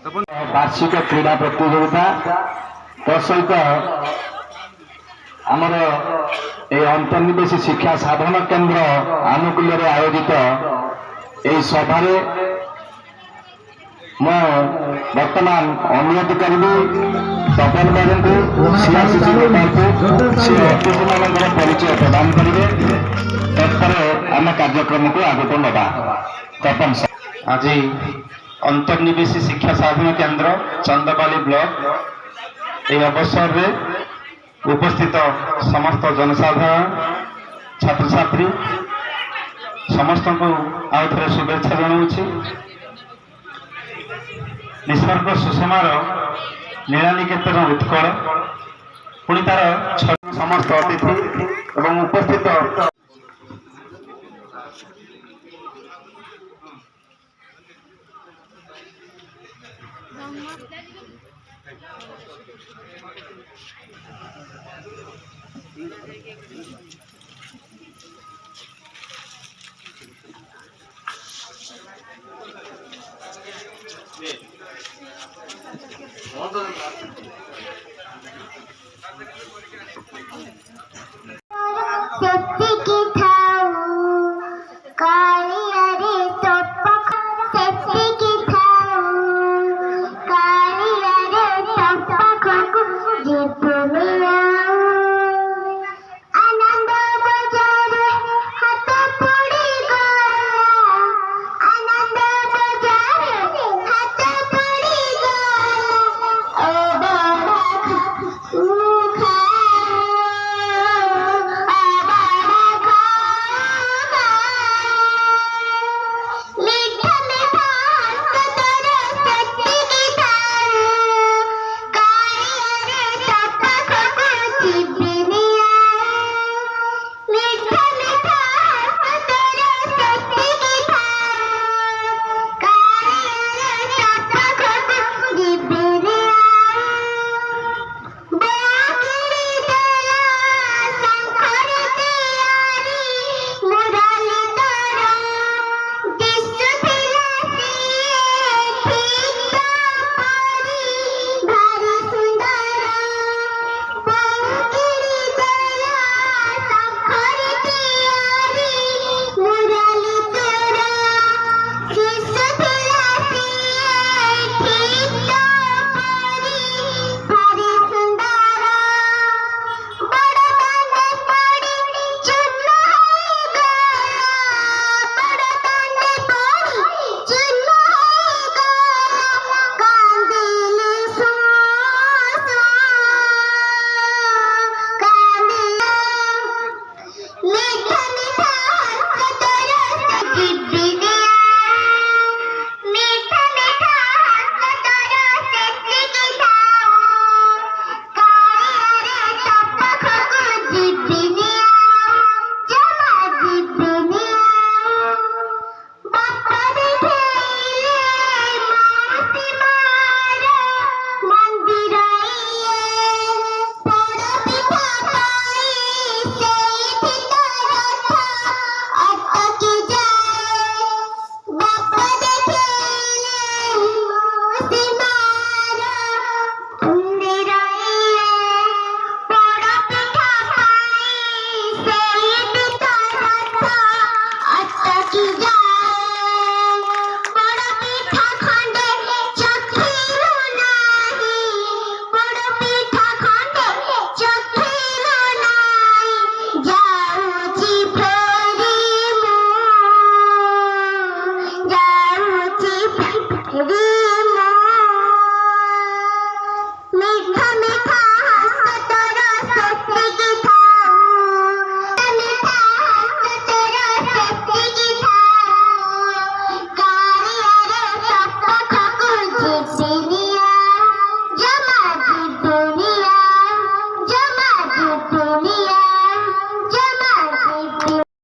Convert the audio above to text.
वार्षिक क्रीड़ा प्रतियोगिता तो सहित आमर ये अंतर्निवेशी शिक्षा साधन केन्द्र आनुकूल्य आयोजित यह सभा मु बर्तमान अनुरोध करी तपन बाबू को सीआरसीसी को सी अतिथि मान परिचय प्रदान करेंगे तत्पर आम कार्यक्रम को आगक नवा तपन आज अंतर्निवेशी शिक्षा साधन केन्द्र चंदबाली ब्लॉक यह अवसर में उपस्थित समस्त जनसाधारण छात्र छात्री समस्त को आउ थे शुभेच्छा जनाऊँगी। निसर्ग सुषमार नीलानिकेतन उत्कल पुणी तार समस्त अतिथि एवं उपस्थित